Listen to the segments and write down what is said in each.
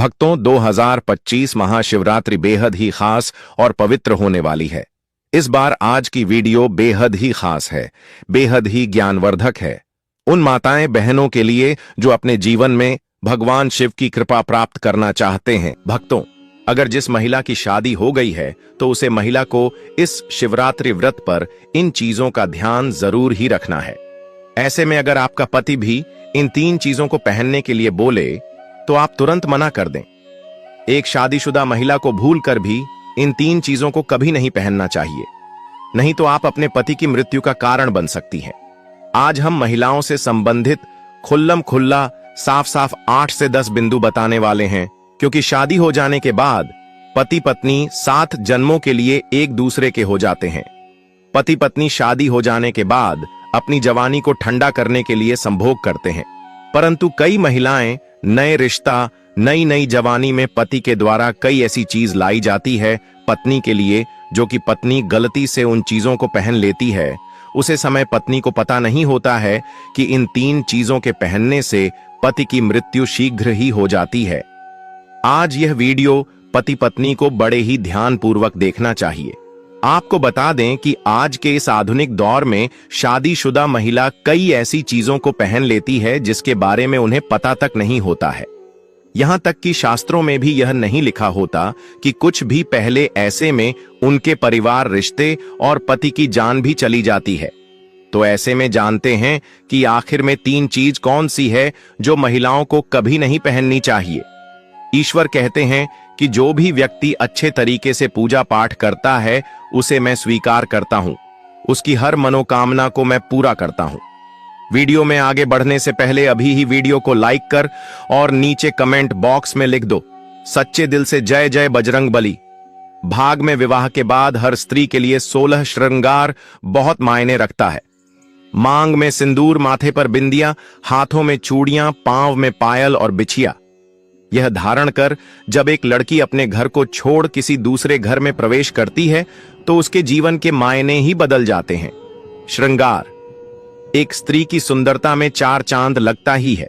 भक्तों, 2025 महाशिवरात्रि बेहद ही खास और पवित्र होने वाली है। इस बार आज की वीडियो बेहद ही खास है, बेहद ही ज्ञानवर्धक है। उन माताएं बहनों के लिए जो अपने जीवन में भगवान शिव की कृपा प्राप्त करना चाहते हैं। भक्तों, अगर जिस महिला की शादी हो गई है तो उसे महिला को इस शिवरात्रि व्रत पर इन चीजों का ध्यान जरूर ही रखना है। ऐसे में अगर आपका पति भी इन 3 चीजों को पहनने के लिए बोले तो आप तुरंत मना कर दें। एक शादीशुदा महिला को भूलकर भी इन 3 चीजों को कभी नहीं पहनना चाहिए, नहीं तो आप अपने पति की मृत्यु का कारण बन सकती हैं। आज हम महिलाओं से संबंधित खुल्लम खुल्ला साफ साफ 8 से 10 बिंदु बताने वाले हैं, क्योंकि शादी हो जाने के बाद पति पत्नी 7 जन्मों के लिए एक दूसरे के हो जाते हैं। पति पत्नी शादी हो जाने के बाद अपनी जवानी को ठंडा करने के लिए संभोग करते हैं, परंतु कई महिलाएं नए रिश्ता, नई नई जवानी में पति के द्वारा कई ऐसी चीज लाई जाती है पत्नी के लिए, जो कि पत्नी गलती से उन चीजों को पहन लेती है। उसे समय पत्नी को पता नहीं होता है कि इन 3 चीजों के पहनने से पति की मृत्यु शीघ्र ही हो जाती है। आज यह वीडियो पति पत्नी को बड़े ही ध्यानपूर्वक देखना चाहिए। आपको बता दें कि आज के इस आधुनिक दौर में शादीशुदा महिला कई ऐसी चीजों को पहन लेती है जिसके बारे में उन्हें पता तक नहीं होता है। यहां तक कि शास्त्रों में भी यह नहीं लिखा होता कि कुछ भी पहले ऐसे में उनके परिवार, रिश्ते और पति की जान भी चली जाती है। तो ऐसे में जानते हैं कि आखिर में 3 चीज कौन सी है जो महिलाओं को कभी नहीं पहननी चाहिए। ईश्वर कहते हैं कि जो भी व्यक्ति अच्छे तरीके से पूजा पाठ करता है उसे मैं स्वीकार करता हूं, उसकी हर मनोकामना को मैं पूरा करता हूं। वीडियो में आगे बढ़ने से पहले अभी ही वीडियो को लाइक कर और नीचे कमेंट बॉक्स में लिख दो सच्चे दिल से जय जय बजरंग बली। भाग में विवाह के बाद हर स्त्री के लिए 16 श्रृंगार बहुत मायने रखता है। मांग में सिंदूर, माथे पर बिंदियां, हाथों में चूड़ियां, पांव में पायल और बिछिया। यह धारण कर जब एक लड़की अपने घर को छोड़ किसी दूसरे घर में प्रवेश करती है तो उसके जीवन के मायने ही बदल जाते हैं। श्रृंगार एक स्त्री की सुंदरता में 4 चांद लगता ही है।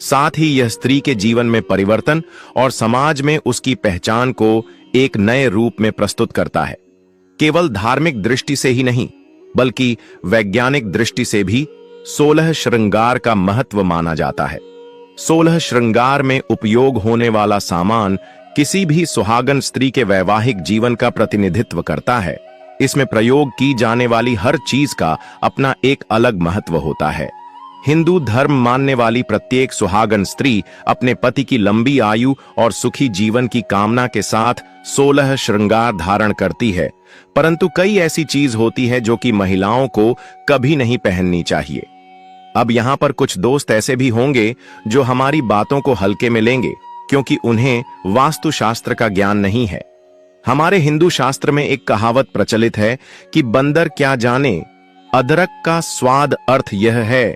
साथ ही यह स्त्री के जीवन में परिवर्तन और समाज में उसकी पहचान को एक नए रूप में प्रस्तुत करता है। केवल धार्मिक दृष्टि से ही नहीं, बल्कि वैज्ञानिक दृष्टि से भी 16 श्रृंगार का महत्व माना जाता है। 16 श्रृंगार में उपयोग होने वाला सामान किसी भी सुहागन स्त्री के वैवाहिक जीवन का प्रतिनिधित्व करता है। इसमें प्रयोग की जाने वाली हर चीज का अपना एक अलग महत्व होता है। हिंदू धर्म मानने वाली प्रत्येक सुहागन स्त्री अपने पति की लंबी आयु और सुखी जीवन की कामना के साथ 16 श्रृंगार धारण करती है, परंतु कई ऐसी चीज होती है जो कि महिलाओं को कभी नहीं पहननी चाहिए। अब यहां पर कुछ दोस्त ऐसे भी होंगे जो हमारी बातों को हल्के में लेंगे, क्योंकि उन्हें वास्तुशास्त्र का ज्ञान नहीं है। हमारे हिंदू शास्त्र में एक कहावत प्रचलित है कि बंदर क्या जाने अदरक का स्वाद। अर्थ यह है,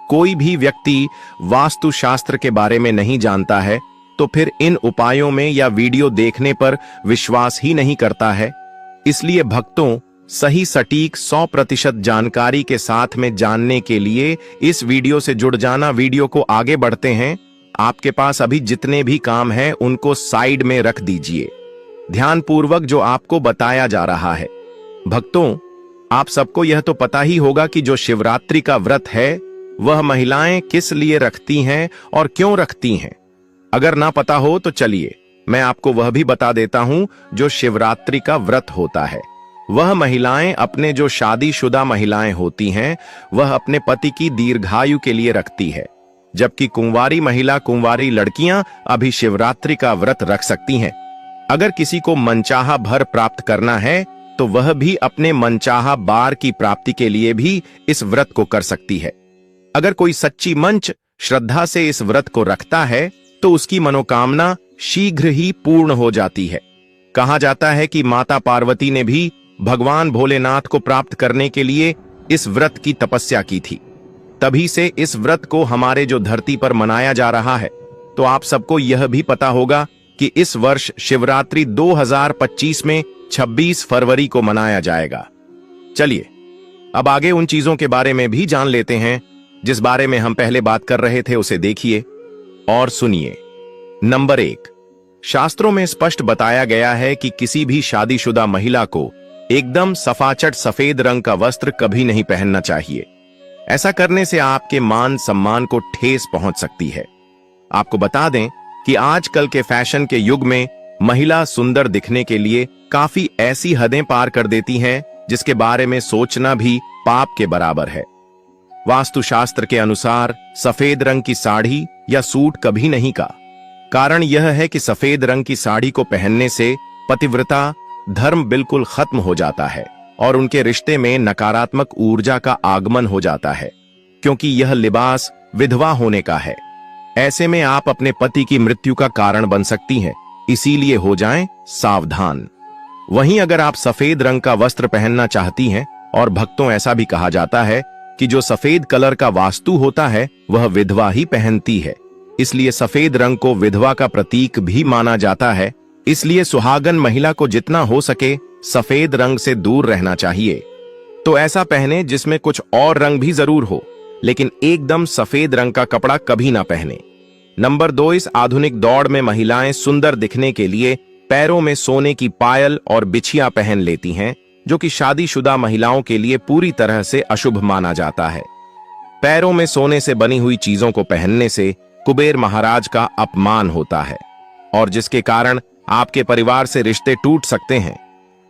कोई भी व्यक्ति वास्तुशास्त्र के बारे में नहीं जानता है तो फिर इन उपायों में या वीडियो देखने पर विश्वास ही नहीं करता है। इसलिए भक्तों, सही सटीक 100% जानकारी के साथ में जानने के लिए इस वीडियो से जुड़ जाना। वीडियो को आगे बढ़ते हैं। आपके पास अभी जितने भी काम हैं उनको साइड में रख दीजिए, ध्यानपूर्वक जो आपको बताया जा रहा है। भक्तों, आप सबको यह तो पता ही होगा कि जो शिवरात्रि का व्रत है वह महिलाएं किस लिए रखती हैं और क्यों रखती हैं। अगर ना पता हो तो चलिए मैं आपको वह भी बता देता हूं। जो शिवरात्रि का व्रत होता है वह महिलाएं, अपने जो शादीशुदा महिलाएं होती हैं, वह अपने पति की दीर्घायु के लिए रखती है, जबकि कुंवारी महिला, कुंवारी लड़कियां अभी शिवरात्रि का व्रत रख सकती हैं। अगर किसी को मनचाहा भर प्राप्त करना है तो वह भी अपने मनचाहा बार की प्राप्ति के लिए भी इस व्रत को कर सकती है। अगर कोई सच्ची मंच श्रद्धा से इस व्रत को रखता है तो उसकी मनोकामना शीघ्र ही पूर्ण हो जाती है। कहा जाता है कि माता पार्वती ने भी भगवान भोलेनाथ को प्राप्त करने के लिए इस व्रत की तपस्या की थी। तभी से इस व्रत को हमारे जो धरती पर मनाया जा रहा है। तो आप सबको यह भी पता होगा कि इस वर्ष शिवरात्रि 2025 में 26 फरवरी को मनाया जाएगा। चलिए अब आगे उन चीजों के बारे में भी जान लेते हैं जिस बारे में हम पहले बात कर रहे थे। उसे देखिए और सुनिए। नंबर 1, शास्त्रों में स्पष्ट बताया गया है कि किसी भी शादीशुदा महिला को एकदम सफाचट सफेद रंग का वस्त्र कभी नहीं पहनना चाहिए। ऐसा करने से आपके मान सम्मान को ठेस पहुंच सकती है। आपको बता दें कि आजकल के फैशन के युग में महिला सुंदर दिखने के लिए काफी ऐसी हदें पार कर देती हैं जिसके बारे में सोचना भी पाप के बराबर है। वास्तुशास्त्र के अनुसार सफेद रंग की साड़ी या सूट कभी नहीं का। कारण यह है कि सफेद रंग की साड़ी को पहनने से पतिव्रता धर्म बिल्कुल खत्म हो जाता है और उनके रिश्ते में नकारात्मक ऊर्जा का आगमन हो जाता है, क्योंकि यह लिबास विधवा होने का है। ऐसे में आप अपने पति की मृत्यु का कारण बन सकती हैं, इसीलिए हो जाएं सावधान। वहीं अगर आप सफेद रंग का वस्त्र पहनना चाहती हैं, और भक्तों ऐसा भी कहा जाता है कि जो सफेद कलर का वास्तु होता है वह विधवा ही पहनती है, इसलिए सफेद रंग को विधवा का प्रतीक भी माना जाता है। इसलिए सुहागन महिला को जितना हो सके सफेद रंग से दूर रहना चाहिए। तो ऐसा पहने जिसमें कुछ और रंग भी जरूर हो, लेकिन एकदम सफेद रंग का कपड़ा कभी ना पहने। नंबर 2, इस आधुनिक दौड़ में महिलाएं सुंदर दिखने के लिए पैरों में सोने की पायल और बिछिया पहन लेती हैं, जो कि शादीशुदा महिलाओं के लिए पूरी तरह से अशुभ माना जाता है। पैरों में सोने से बनी हुई चीजों को पहनने से कुबेर महाराज का अपमान होता है, और जिसके कारण आपके परिवार से रिश्ते टूट सकते हैं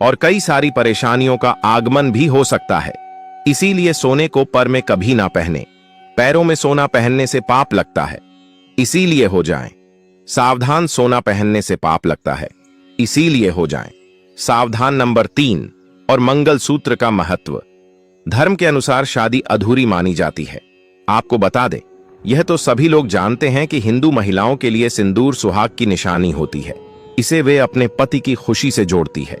और कई सारी परेशानियों का आगमन भी हो सकता है। इसीलिए सोने को पर में कभी ना पहने। पैरों में सोना पहनने से पाप लगता है, इसीलिए हो जाएं सावधान। सोना पहनने से पाप लगता है, इसीलिए हो जाएं सावधान। नंबर 3, और मंगलसूत्र का महत्व। धर्म के अनुसार शादी अधूरी मानी जाती है। आपको बता दें, यह तो सभी लोग जानते हैं कि हिंदू महिलाओं के लिए सिंदूर सुहाग की निशानी होती है। इसे वे अपने पति की खुशी से जोड़ती है।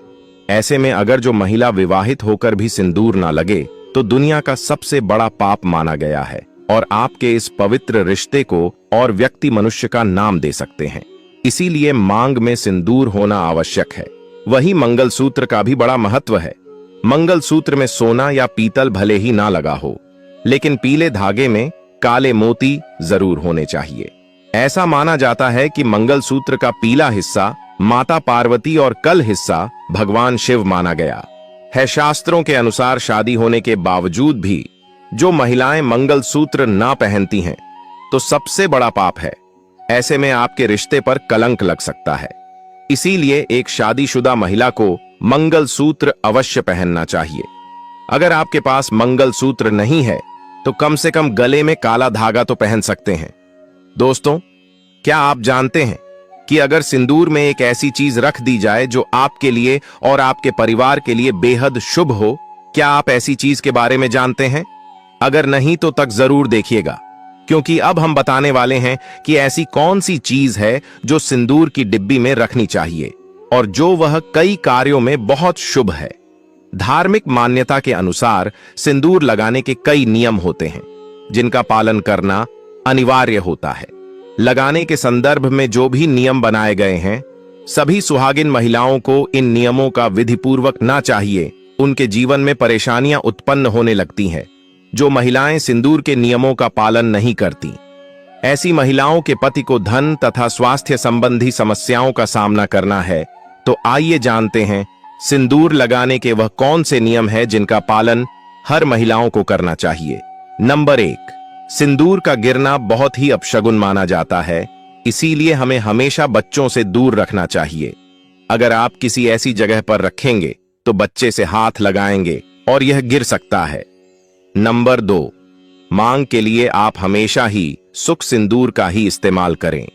ऐसे में अगर जो महिला विवाहित होकर भी सिंदूर ना लगे तो दुनिया का सबसे बड़ा पाप माना गया है, और आपके इस पवित्र रिश्ते को और व्यक्ति मनुष्य का नाम दे सकते हैं। इसीलिए मांग में सिंदूर होना आवश्यक है। वही मंगलसूत्र का भी बड़ा महत्व है। मंगलसूत्र में सोना या पीतल भले ही ना लगा हो, लेकिन पीले धागे में काले मोती जरूर होने चाहिए। ऐसा माना जाता है कि मंगलसूत्र का पीला हिस्सा माता पार्वती और कल हिस्सा भगवान शिव माना गया है। शास्त्रों के अनुसार शादी होने के बावजूद भी जो महिलाएं मंगलसूत्र ना पहनती हैं तो सबसे बड़ा पाप है। ऐसे में आपके रिश्ते पर कलंक लग सकता है। इसीलिए एक शादीशुदा महिला को मंगलसूत्र अवश्य पहनना चाहिए। अगर आपके पास मंगलसूत्र नहीं है तो कम से कम गले में काला धागा तो पहन सकते हैं। दोस्तों, क्या आप जानते हैं कि अगर सिंदूर में एक ऐसी चीज रख दी जाए जो आपके लिए और आपके परिवार के लिए बेहद शुभ हो? क्या आप ऐसी चीज के बारे में जानते हैं? अगर नहीं तो तक जरूर देखिएगा, क्योंकि अब हम बताने वाले हैं कि ऐसी कौन सी चीज है जो सिंदूर की डिब्बी में रखनी चाहिए और जो वह कई कार्यों में बहुत शुभ है। धार्मिक मान्यता के अनुसार सिंदूर लगाने के कई नियम होते हैं जिनका पालन करना अनिवार्य होता है। लगाने के संदर्भ में जो भी नियम बनाए गए हैं, सभी सुहागिन महिलाओं को इन नियमों का विधिपूर्वक ना चाहिए। उनके जीवन में परेशानियां उत्पन्न होने लगती हैं जो महिलाएं सिंदूर के नियमों का पालन नहीं करती। ऐसी महिलाओं के पति को धन तथा स्वास्थ्य संबंधी समस्याओं का सामना करना है। तो आइए जानते हैं सिंदूर लगाने के वह कौन से नियम है जिनका पालन हर महिलाओं को करना चाहिए। नंबर 1, सिंदूर का गिरना बहुत ही अपशगुन माना जाता है, इसीलिए हमें हमेशा बच्चों से दूर रखना चाहिए। अगर आप किसी ऐसी जगह पर रखेंगे तो बच्चे से हाथ लगाएंगे और यह गिर सकता है। नंबर 2, मांग के लिए आप हमेशा ही सुख सिंदूर का ही इस्तेमाल करें।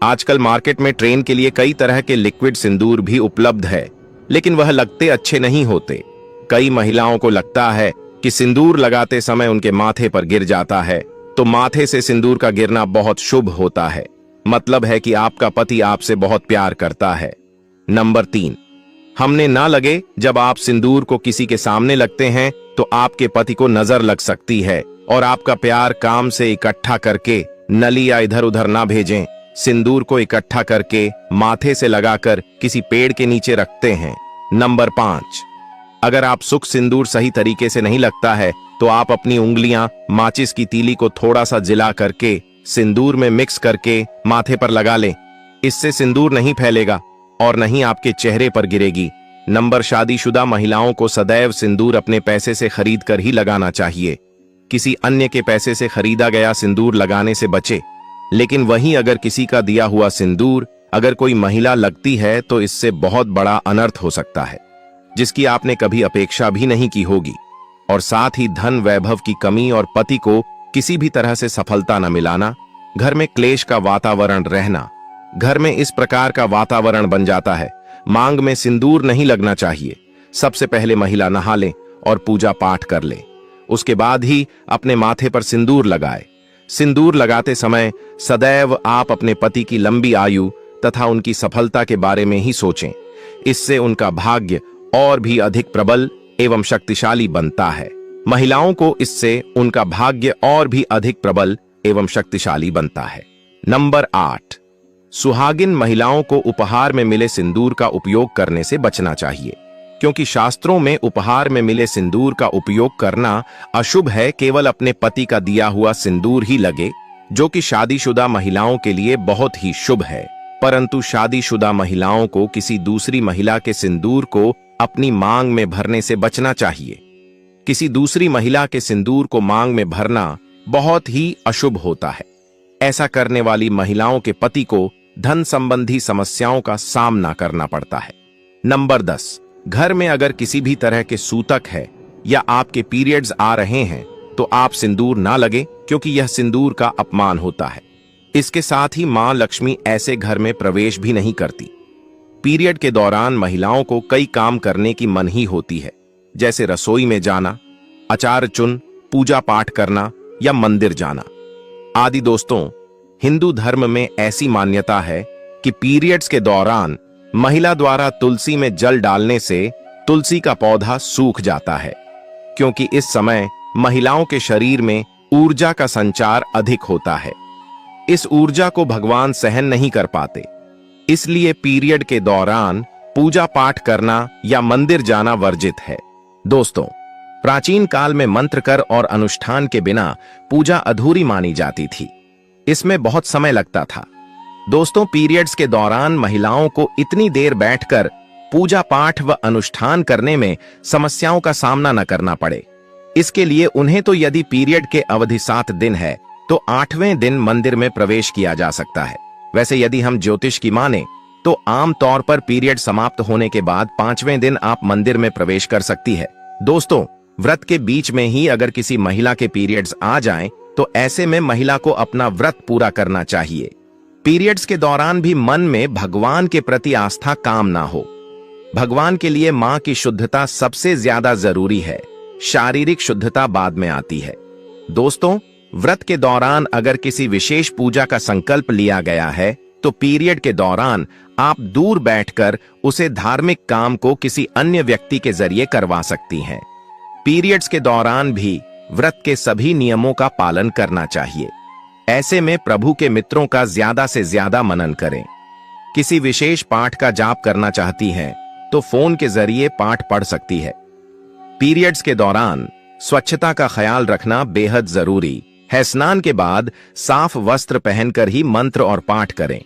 आजकल मार्केट में ट्रेन के लिए कई तरह के लिक्विड सिंदूर भी उपलब्ध है, लेकिन वह लगते अच्छे नहीं होते। कई महिलाओं को लगता है कि सिंदूर लगाते समय उनके माथे पर गिर जाता है, तो माथे से सिंदूर का गिरना बहुत शुभ होता है। मतलब है कि आपका पति आपसे बहुत प्यार करता है। नंबर 3, हमने ना लगे जब आप सिंदूर को किसी के सामने लगते हैं तो आपके पति को नजर लग सकती है और आपका प्यार काम से इकट्ठा करके नली या इधर उधर ना भेजें। सिंदूर को इकट्ठा करके माथे से लगाकर किसी पेड़ के नीचे रखते हैं। नंबर 5, अगर आप सुख सिंदूर सही तरीके से नहीं लगता है तो आप अपनी उंगलियां माचिस की तीली को थोड़ा सा जिला करके सिंदूर में मिक्स करके माथे पर लगा लें। इससे सिंदूर नहीं फैलेगा और नहीं आपके चेहरे पर गिरेगी। नंबर, शादीशुदा महिलाओं को सदैव सिंदूर अपने पैसे से खरीद कर ही लगाना चाहिए। किसी अन्य के पैसे से खरीदा गया सिंदूर लगाने से बचे। लेकिन वहीं अगर किसी का दिया हुआ सिंदूर अगर कोई महिला लगती है तो इससे बहुत बड़ा अनर्थ हो सकता है, जिसकी आपने कभी अपेक्षा भी नहीं की होगी। और साथ ही धन वैभव की कमी और पति को किसी भी तरह से सफलता न मिलाना, घर में क्लेश का वातावरण रहना। घर में इस प्रकार का वातावरण बन जाता है। मांग में सिंदूर नहीं लगना चाहिए। सबसे पहले महिला नहा ले और पूजा पाठ कर ले, उसके बाद ही अपने माथे पर सिंदूर लगाए। सिंदूर लगाते समय सदैव आप अपने पति की लंबी आयु तथा उनकी सफलता के बारे में ही सोचें। इससे उनका भाग्य और भी अधिक प्रबल एवं शक्तिशाली बनता है। महिलाओं को इससे उनका भाग्य और भी अधिक प्रबल एवं शक्तिशाली बनता है। नंबर 8, सुहागिन महिलाओं को उपहार में मिले सिंदूर का उपयोग करने से बचना चाहिए, क्योंकि शास्त्रों में उपहार में मिले सिंदूर का उपयोग करना अशुभ है। केवल अपने पति का दिया हुआ सिंदूर ही लगे, जो कि शादीशुदा महिलाओं के लिए बहुत ही शुभ है। परंतु शादीशुदा महिलाओं को किसी दूसरी महिला के सिंदूर को अपनी मांग में भरने से बचना चाहिए। किसी दूसरी महिला के सिंदूर को मांग में भरना बहुत ही अशुभ होता है। ऐसा करने वाली महिलाओं के पति को धन संबंधी समस्याओं का सामना करना पड़ता है। नंबर 10, घर में अगर किसी भी तरह के सूतक है या आपके पीरियड्स आ रहे हैं तो आप सिंदूर ना लगे, क्योंकि यह सिंदूर का अपमान होता है। इसके साथ ही मां लक्ष्मी ऐसे घर में प्रवेश भी नहीं करती। पीरियड के दौरान महिलाओं को कई काम करने की मनाही होती है, जैसे रसोई में जाना, अचार चुन, पूजा पाठ करना या मंदिर जाना आदि। दोस्तों, हिंदू धर्म में ऐसी मान्यता है कि पीरियड्स के दौरान महिला द्वारा तुलसी में जल डालने से तुलसी का पौधा सूख जाता है, क्योंकि इस समय महिलाओं के शरीर में ऊर्जा का संचार अधिक होता है। इस ऊर्जा को भगवान सहन नहीं कर पाते, इसलिए पीरियड के दौरान पूजा पाठ करना या मंदिर जाना वर्जित है। दोस्तों, प्राचीन काल में मंत्र कर और अनुष्ठान के बिना पूजा अधूरी मानी जाती थी। इसमें बहुत समय लगता था। दोस्तों, पीरियड्स के दौरान महिलाओं को इतनी देर बैठकर पूजा पाठ व अनुष्ठान करने में समस्याओं का सामना न करना पड़े, इसके लिए उन्हें तो यदि पीरियड के अवधि 7 दिन है तो 8वें दिन मंदिर में प्रवेश किया जा सकता है। वैसे यदि हम ज्योतिष की माने तो आम तौर पर पीरियड समाप्त होने के बाद 5वें दिन आप मंदिर में प्रवेश कर सकती है। दोस्तों, व्रत के बीच में ही अगर किसी महिला के पीरियड्स आ जाएं तो ऐसे में महिला को अपना व्रत पूरा करना चाहिए। पीरियड्स के दौरान भी मन में भगवान के प्रति आस्था काम ना हो। भगवान के लिए मां की शुद्धता सबसे ज्यादा जरूरी है, शारीरिक शुद्धता बाद में आती है। दोस्तों, व्रत के दौरान अगर किसी विशेष पूजा का संकल्प लिया गया है तो पीरियड के दौरान आप दूर बैठकर उसे धार्मिक काम को किसी अन्य व्यक्ति के जरिए करवा सकती हैं। पीरियड्स के दौरान भी व्रत के सभी नियमों का पालन करना चाहिए। ऐसे में प्रभु के मित्रों का ज्यादा से ज्यादा मनन करें। किसी विशेष पाठ का जाप करना चाहती हैं तो फोन के जरिए पाठ पढ़ सकती है। पीरियड्स के दौरान स्वच्छता का ख्याल रखना बेहद जरूरी है। स्नान के बाद साफ वस्त्र पहनकर ही मंत्र और पाठ करें।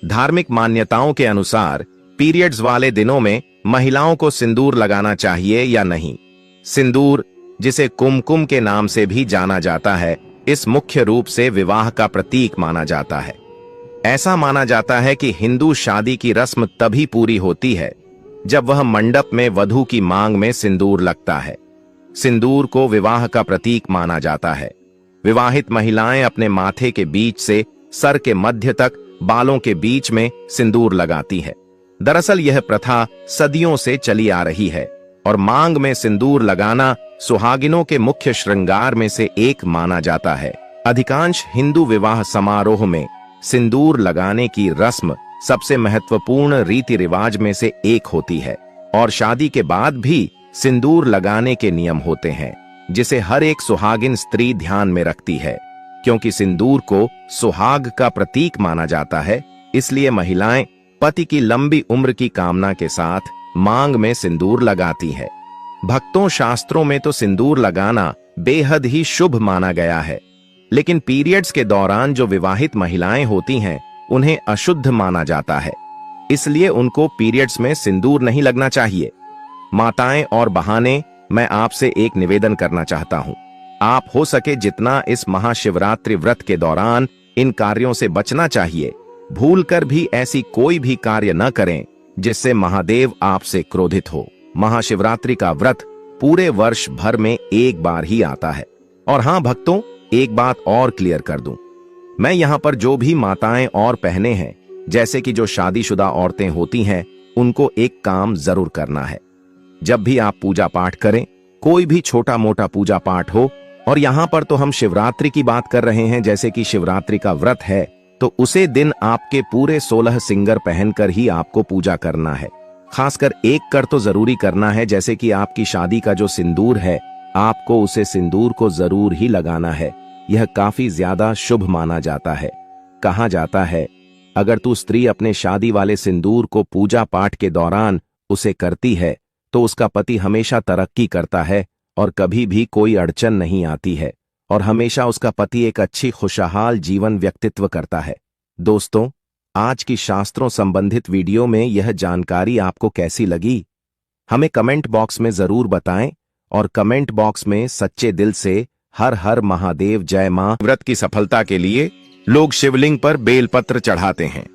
धार्मिक मान्यताओं के अनुसार पीरियड्स वाले दिनों में महिलाओं को सिंदूर लगाना चाहिए या नहीं। सिंदूर, जिसे कुमकुम के नाम से भी जाना जाता है, इस मुख्य रूप से विवाह का प्रतीक माना जाता है। ऐसा माना जाता है कि हिंदू शादी की रस्म तभी पूरी होती है जब वह मंडप में वधू की मांग में सिंदूर लगता है। सिंदूर को विवाह का प्रतीक माना जाता है। विवाहित महिलाएं अपने माथे के बीच से सर के मध्य तक बालों के बीच में सिंदूर लगाती है। दरअसल यह प्रथा सदियों से चली आ रही है और मांग में सिंदूर लगाना सुहागिनों के मुख्य श्रृंगार में से एक माना जाता है। अधिकांश हिंदू विवाह समारोह में सिंदूर लगाने की रस्म सबसे महत्वपूर्ण रीति रिवाज में से एक होती है और शादी के बाद भी सिंदूर लगाने के नियम होते हैं, जिसे हर एक सुहागिन स्त्री ध्यान में रखती है। क्योंकि सिंदूर को सुहाग का प्रतीक माना जाता है, इसलिए महिलाएं पति की लंबी उम्र की कामना के साथ मांग में सिंदूर लगाती है। भक्तों, शास्त्रों में तो सिंदूर लगाना बेहद ही शुभ माना गया है। लेकिन पीरियड्स के दौरान जो विवाहित महिलाएं होती हैं उन्हें अशुद्ध माना जाता है, इसलिए उनको पीरियड्स में सिंदूर नहीं लगना चाहिए। माताएं और बहाने, मैं आपसे एक निवेदन करना चाहता हूं, आप हो सके जितना इस महाशिवरात्रि व्रत के दौरान इन कार्यों से बचना चाहिए। भूलकर भी ऐसी कोई भी कार्य न करें जिससे महादेव आपसे क्रोधित हो। महाशिवरात्रि का व्रत पूरे वर्ष भर में एक बार ही आता है। और हां भक्तों, एक बात और क्लियर कर दूं, मैं यहां पर जो भी माताएं और बहनें हैं, जैसे कि जो शादीशुदा औरतें होती हैं, उनको एक काम जरूर करना है। जब भी आप पूजा पाठ करें, कोई भी छोटा मोटा पूजा पाठ हो, और यहां पर तो हम शिवरात्रि की बात कर रहे हैं, जैसे कि शिवरात्रि का व्रत है, तो उसे दिन आपके पूरे 16 सिंगर पहनकर ही आपको पूजा करना है। खासकर एक कर तो जरूरी करना है, जैसे कि आपकी शादी का जो सिंदूर है, आपको उसे सिंदूर को जरूर ही लगाना है। यह काफी ज्यादा शुभ माना जाता है। कहा जाता है, अगर तू स्त्री अपने शादी वाले सिंदूर को पूजा पाठ के दौरान उसे करती है तो उसका पति हमेशा तरक्की करता है और कभी भी कोई अड़चन नहीं आती है, और हमेशा उसका पति एक अच्छी खुशहाल जीवन व्यक्तित्व करता है। दोस्तों, आज की शास्त्रों संबंधित वीडियो में यह जानकारी आपको कैसी लगी, हमें कमेंट बॉक्स में जरूर बताएं, और कमेंट बॉक्स में सच्चे दिल से हर हर महादेव जय मां। व्रत की सफलता के लिए लोग शिवलिंग पर बेलपत्र चढ़ाते हैं।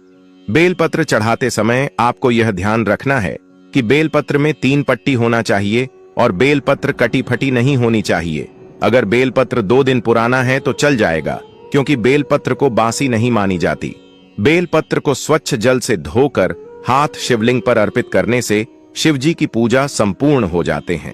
बेलपत्र चढ़ाते समय आपको यह ध्यान रखना है कि बेलपत्र में 3 पट्टी होना चाहिए और बेलपत्र कटी फटी नहीं होनी चाहिए। अगर बेलपत्र 2 दिन पुराना है तो चल जाएगा, क्योंकि बेलपत्र को बासी नहीं मानी जाती। बेलपत्र को स्वच्छ जल से धोकर हाथ शिवलिंग पर अर्पित करने से शिवजी की पूजा संपूर्ण हो जाते हैं।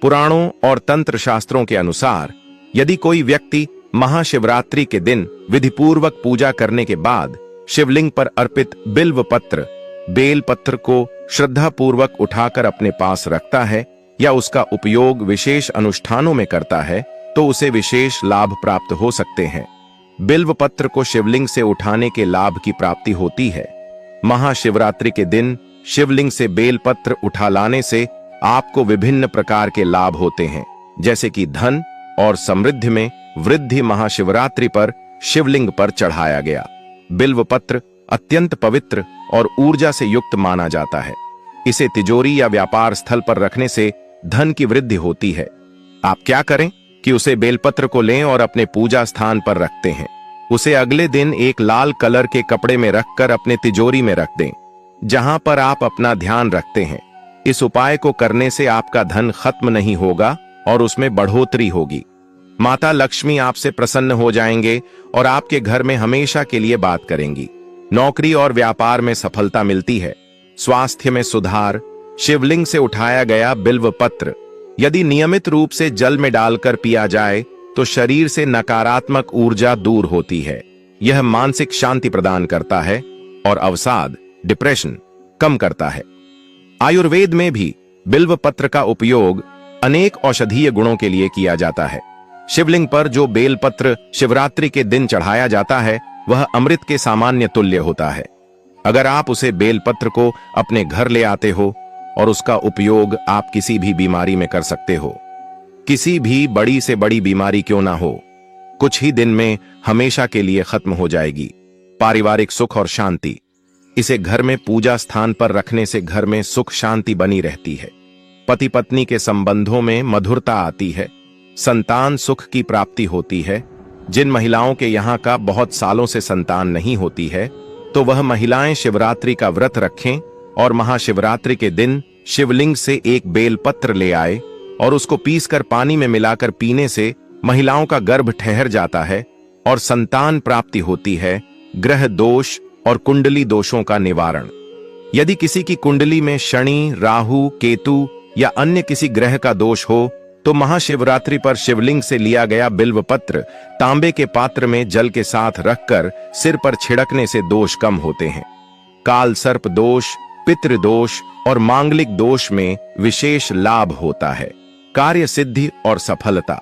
पुराणों और तंत्र शास्त्रों के अनुसार यदि कोई व्यक्ति महाशिवरात्रि के दिन विधिपूर्वक पूजा करने के बाद शिवलिंग पर अर्पित बिल्व पत्र, बेल पत्र को श्रद्धापूर्वक उठाकर अपने पास रखता है या उसका उपयोग विशेष अनुष्ठानों में करता है, तो उसे विशेष लाभ प्राप्त हो सकते हैं। बिल्व पत्र को शिवलिंग से उठाने के लाभ की प्राप्ति होती है। महाशिवरात्रि के दिन शिवलिंग से बेल पत्र उठा लाने से आपको विभिन्न प्रकार के लाभ होते हैं, जैसे कि धन और समृद्धि में वृद्धि। महाशिवरात्रि पर शिवलिंग पर चढ़ाया गया बिल्व पत्र अत्यंत पवित्र और ऊर्जा से युक्त माना जाता है। इसे तिजोरी या व्यापार स्थल पर रखने से धन की वृद्धि होती है। आप क्या करें कि उसे बेलपत्र को लें और अपने पूजा स्थान पर रखते हैं। उसे अगले दिन एक लाल कलर के कपड़े में रखकर अपने तिजोरी में रख दें, जहां पर आप अपना ध्यान रखते हैं। इस उपाय को करने से आपका धन खत्म नहीं होगा और उसमें बढ़ोतरी होगी। माता लक्ष्मी आपसे प्रसन्न हो जाएंगे और आपके घर में हमेशा के लिए बात करेंगी। नौकरी और व्यापार में सफलता मिलती है। स्वास्थ्य में सुधार। शिवलिंग से उठाया गया बिल्व पत्र यदि नियमित रूप से जल में डालकर पिया जाए तो शरीर से नकारात्मक ऊर्जा दूर होती है। यह मानसिक शांति प्रदान करता है और अवसाद, डिप्रेशन कम करता है। आयुर्वेद में भी बिल्व पत्र का उपयोग अनेक औषधीय गुणों के लिए किया जाता है। शिवलिंग पर जो बेलपत्र शिवरात्रि के दिन चढ़ाया जाता है वह अमृत के सामान्य तुल्य होता है। अगर आप उसे बेलपत्र को अपने घर ले आते हो और उसका उपयोग आप किसी भी बीमारी में कर सकते हो, किसी भी बड़ी से बड़ी बीमारी क्यों ना हो, कुछ ही दिन में हमेशा के लिए खत्म हो जाएगी। पारिवारिक सुख और शांति। इसे घर में पूजा स्थान पर रखने से घर में सुख शांति बनी रहती है। पति पत्नी के संबंधों में मधुरता आती है। संतान सुख की प्राप्ति होती है। जिन महिलाओं के यहाँ का बहुत सालों से संतान नहीं होती है, तो वह महिलाएं शिवरात्रि का व्रत रखें और महाशिवरात्रि के दिन शिवलिंग से एक बेलपत्र ले आए और उसको पीसकर पानी में मिलाकर पीने से महिलाओं का गर्भ ठहर जाता है और संतान प्राप्ति होती है। ग्रह दोष और कुंडली दोषों का निवारण। यदि किसी की कुंडली में शनि, राहु, केतु या अन्य किसी ग्रह का दोष हो तो महाशिवरात्रि पर शिवलिंग से लिया गया बिल्व पत्र तांबे के पात्र में जल के साथ रखकर सिर पर छिड़कने से दोष कम होते हैं। काल सर्प दोष, पितृ दोष और मांगलिक दोष में विशेष लाभ होता है। कार्य सिद्धि और सफलता।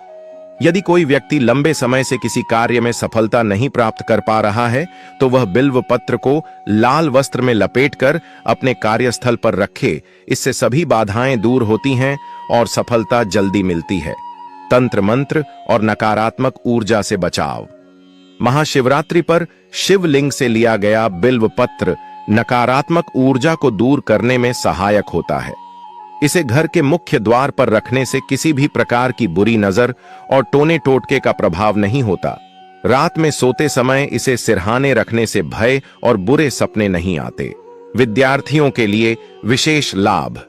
यदि कोई व्यक्ति लंबे समय से किसी कार्य में सफलता नहीं प्राप्त कर पा रहा है तो वह बिल्व पत्र को लाल वस्त्र में लपेटकर अपने कार्यस्थल पर रखे। इससे सभी बाधाएं दूर होती हैं और सफलता जल्दी मिलती है। तंत्र मंत्र और नकारात्मक ऊर्जा से बचाव। महाशिवरात्रि पर शिवलिंग से लिया गया बिल्व पत्र नकारात्मक ऊर्जा को दूर करने में सहायक होता है। इसे घर के मुख्य द्वार पर रखने से किसी भी प्रकार की बुरी नजर और टोने टोटके का प्रभाव नहीं होता। रात में सोते समय इसे सिरहाने रखने से भय और बुरे सपने नहीं आते। विद्यार्थियों के लिए विशेष लाभ।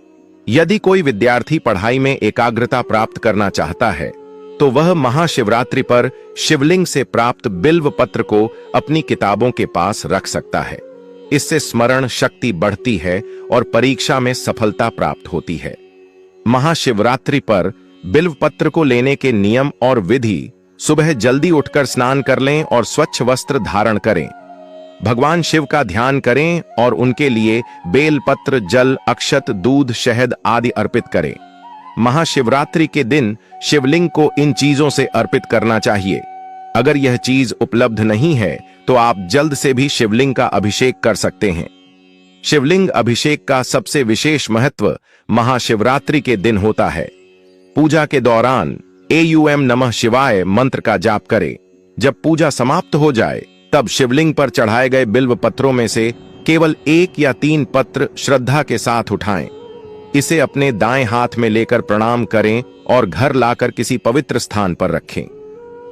यदि कोई विद्यार्थी पढ़ाई में एकाग्रता प्राप्त करना चाहता है तो वह महाशिवरात्रि पर शिवलिंग से प्राप्त बिल्व पत्र को अपनी किताबों के पास रख सकता है। इससे स्मरण शक्ति बढ़ती है और परीक्षा में सफलता प्राप्त होती है। महाशिवरात्रि पर बिल्व पत्र को लेने के नियम और विधि। सुबह जल्दी उठकर स्नान कर लें और स्वच्छ वस्त्र धारण करें। भगवान शिव का ध्यान करें और उनके लिए बेल पत्र, जल, अक्षत, दूध, शहद आदि अर्पित करें। महाशिवरात्रि के दिन शिवलिंग को इन चीजों से अर्पित करना चाहिए। अगर यह चीज उपलब्ध नहीं है तो आप जल्द से भी शिवलिंग का अभिषेक कर सकते हैं। शिवलिंग अभिषेक का सबसे विशेष महत्व महाशिवरात्रि के दिन होता है। पूजा के दौरान एयूएम नमः शिवाय मंत्र का जाप करें। जब पूजा समाप्त हो जाए तब शिवलिंग पर चढ़ाए गए बिल्व पत्रों में से केवल 1 या 3 पत्र श्रद्धा के साथ उठाएं। इसे अपने दाएं हाथ में लेकर प्रणाम करें और घर लाकर किसी पवित्र स्थान पर रखें।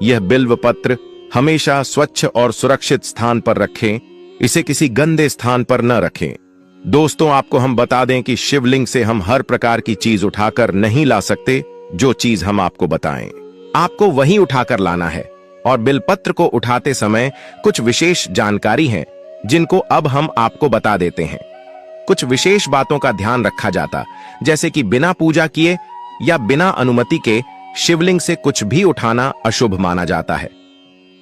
यह बिल्व पत्र हमेशा स्वच्छ और सुरक्षित स्थान पर रखें। इसे किसी गंदे स्थान पर न रखें। दोस्तों, आपको हम बता दें कि शिवलिंग से हम हर प्रकार की चीज उठाकर नहीं ला सकते। जो चीज हम आपको बताएं आपको वही उठाकर लाना है। और बिलपत्र को उठाते समय कुछ विशेष जानकारी है जिनको अब हम आपको बता देते हैं। कुछ विशेष बातों का ध्यान रखा जाता, जैसे कि बिना पूजा किए या बिना अनुमति के शिवलिंग से कुछ भी उठाना अशुभ माना जाता है।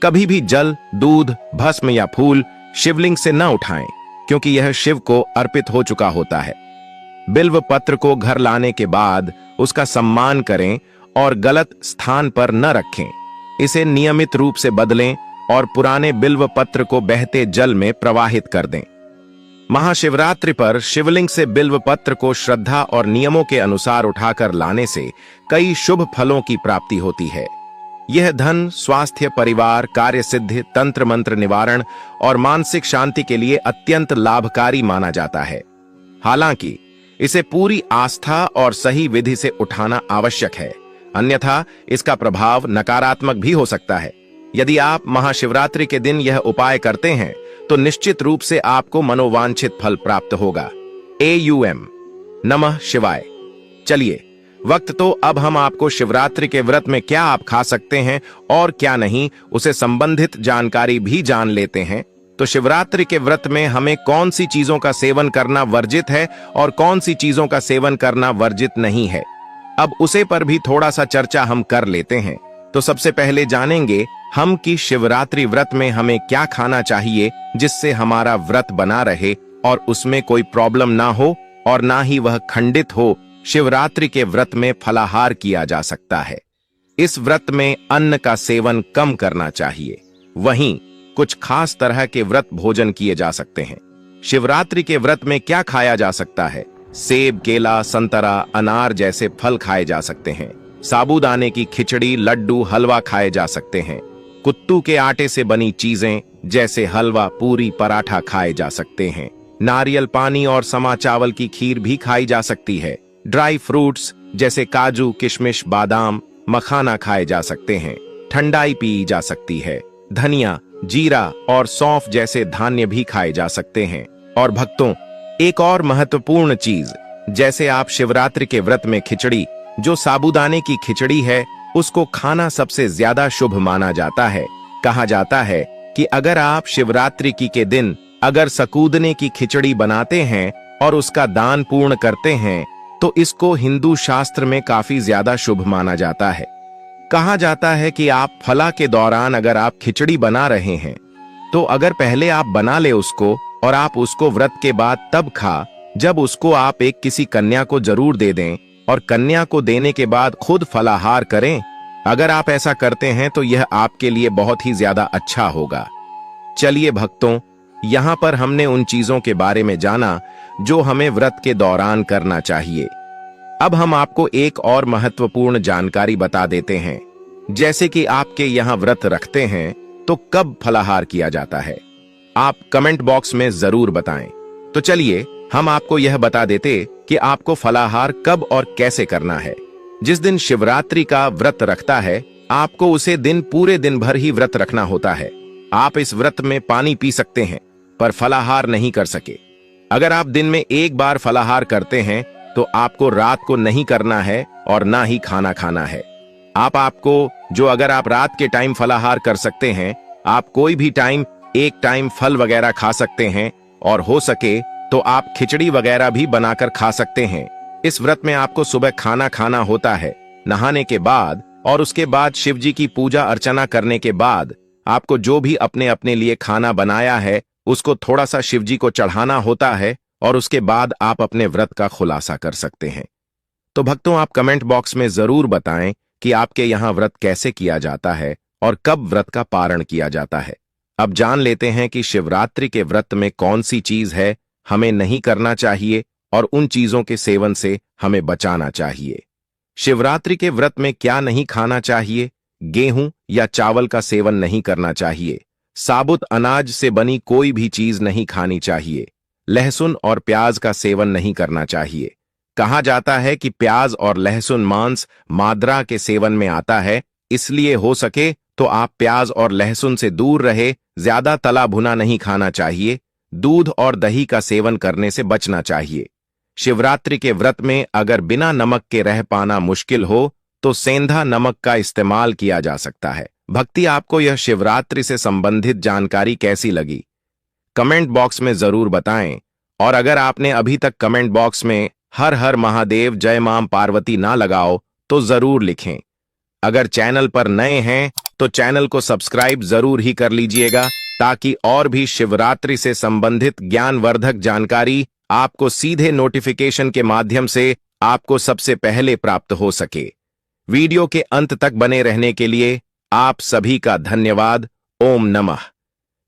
कभी भी जल, दूध, भस्म या फूल शिवलिंग से न उठाएं, क्योंकि यह शिव को अर्पित हो चुका होता है। बिल्व पत्र को घर लाने के बाद उसका सम्मान करें और गलत स्थान पर न रखें। इसे नियमित रूप से बदलें और पुराने बिल्व पत्र को बहते जल में प्रवाहित कर दें। महाशिवरात्रि पर शिवलिंग से बिल्व पत्र को श्रद्धा और नियमों के अनुसार उठाकर लाने से कई शुभ फलों की प्राप्ति होती है। यह धन, स्वास्थ्य, परिवार, कार्य सिद्धि, तंत्र मंत्र निवारण और मानसिक शांति के लिए अत्यंत लाभकारी माना जाता है। हालांकि इसे पूरी आस्था और सही विधि से उठाना आवश्यक है, अन्यथा इसका प्रभाव नकारात्मक भी हो सकता है। यदि आप महाशिवरात्रि के दिन यह उपाय करते हैं तो निश्चित रूप से आपको मनोवांछित फल प्राप्त होगा। एयूएम नमः शिवाय। चलिए, वक्त तो अब हम आपको शिवरात्रि के व्रत में क्या आप खा सकते हैं और क्या नहीं, उसे संबंधित जानकारी भी जान लेते हैं। तो शिवरात्रि के व्रत में हमें कौन सी चीजों का सेवन करना वर्जित है और कौन सी चीजों का सेवन करना वर्जित नहीं है, अब उसे पर भी थोड़ा सा चर्चा हम कर लेते हैं। तो सबसे पहले जानेंगे हम कि शिवरात्रि व्रत में हमें क्या खाना चाहिए जिससे हमारा व्रत बना रहे और उसमें कोई प्रॉब्लम ना हो और ना ही वह खंडित हो। शिवरात्रि के व्रत में फलाहार किया जा सकता है। इस व्रत में अन्न का सेवन कम करना चाहिए। वहीं कुछ खास तरह के व्रत भोजन किए जा सकते हैं। शिवरात्रि के व्रत में क्या खाया जा सकता है? सेब, केला, संतरा, अनार जैसे फल खाए जा सकते हैं। साबूदाने की खिचड़ी, लड्डू, हलवा खाए जा सकते हैं। कुत्तू के आटे से बनी चीजें जैसे हलवा, पूरी, पराठा खाए जा सकते हैं। नारियल पानी और समा चावल की खीर भी खाई जा सकती है। ड्राई फ्रूट्स जैसे काजू, किशमिश, बादाम, मखाना खाए जा सकते हैं। ठंडाई पी जा सकती है। धनिया, जीरा और सौंफ जैसे धान्य भी खाए जा सकते हैं। और भक्तों, एक और महत्वपूर्ण चीज, जैसे आप शिवरात्रि के व्रत में खिचड़ी, जो साबूदाने की खिचड़ी है, उसको खाना सबसे ज्यादा शुभ माना जाता है। कहा जाता है कि अगर आप शिवरात्रि के दिन अगर सकूदने की खिचड़ी बनाते हैं और उसका दान पूर्ण करते हैं तो इसको हिंदू शास्त्र में काफी ज्यादा शुभ माना जाता है। कहा जाता है कि आप फला के दौरान अगर आप खिचड़ी बना रहे हैं तो अगर पहले आप बना ले उसको और आप उसको व्रत के बाद तब खा, जब उसको आप एक किसी कन्या को जरूर दे दें और कन्या को देने के बाद खुद फलाहार करें। अगर आप ऐसा करते हैं तो यह आपके लिए बहुत ही ज्यादा अच्छा होगा। चलिए भक्तों, यहाँ पर हमने उन चीजों के बारे में जाना जो हमें व्रत के दौरान करना चाहिए। अब हम आपको एक और महत्वपूर्ण जानकारी बता देते हैं। जैसे कि आपके यहाँ व्रत रखते हैं तो कब फलाहार किया जाता है, आप कमेंट बॉक्स में जरूर बताएं। तो चलिए हम आपको यह बता देते कि आपको फलाहार कब और कैसे करना है। जिस दिन शिवरात्रि का व्रत रखता है, आपको उसे दिन पूरे दिन भर ही व्रत रखना होता है। आप इस व्रत में पानी पी सकते हैं पर फलाहार नहीं कर सके। अगर आप दिन में एक बार फलाहार करते हैं तो आपको रात को नहीं करना है और ना ही खाना खाना है। अगर आप रात के टाइम फलाहार कर सकते हैं, आप कोई भी टाइम एक टाइम फल वगैरह खा सकते हैं और हो सके तो आप खिचड़ी वगैरह भी बनाकर खा सकते हैं। इस व्रत में आपको सुबह खाना खाना होता है, नहाने के बाद, और उसके बाद शिव जी की पूजा अर्चना करने के बाद आपको जो भी अपने अपने लिए खाना बनाया है उसको थोड़ा सा शिव जी को चढ़ाना होता है और उसके बाद आप अपने व्रत का खुलासा कर सकते हैं। तो भक्तों, आप कमेंट बॉक्स में जरूर बताएं कि आपके यहाँ व्रत कैसे किया जाता है और कब व्रत का पारण किया जाता है। अब जान लेते हैं कि शिवरात्रि के व्रत में कौन सी चीज है हमें नहीं करना चाहिए और उन चीजों के सेवन से हमें बचाना चाहिए। शिवरात्रि के व्रत में क्या नहीं खाना चाहिए? गेहूं या चावल का सेवन नहीं करना चाहिए। साबुत अनाज से बनी कोई भी चीज नहीं खानी चाहिए। लहसुन और प्याज का सेवन नहीं करना चाहिए। कहा जाता है कि प्याज और लहसुन मांस माद्रा के सेवन में आता है, इसलिए हो सके तो आप प्याज और लहसुन से दूर रहे। ज्यादा तला भुना नहीं खाना चाहिए। दूध और दही का सेवन करने से बचना चाहिए। शिवरात्रि के व्रत में अगर बिना नमक के रह पाना मुश्किल हो तो सेंधा नमक का इस्तेमाल किया जा सकता है। भक्ति, आपको यह शिवरात्रि से संबंधित जानकारी कैसी लगी? कमेंट बॉक्स में जरूर बताएं। और अगर आपने अभी तक कमेंट बॉक्स में हर हर महादेव जय मां पार्वती ना लगाओ तो जरूर लिखें। अगर चैनल पर नए हैं तो चैनल को सब्सक्राइब जरूर ही कर लीजिएगा ताकि और भी शिवरात्रि से संबंधित ज्ञानवर्धक जानकारी आपको सीधे नोटिफिकेशन के माध्यम से आपको सबसे पहले प्राप्त हो सके। वीडियो के अंत तक बने रहने के लिए आप सभी का धन्यवाद। ओम नमः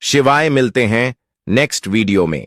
शिवाय। मिलते हैं नेक्स्ट वीडियो में।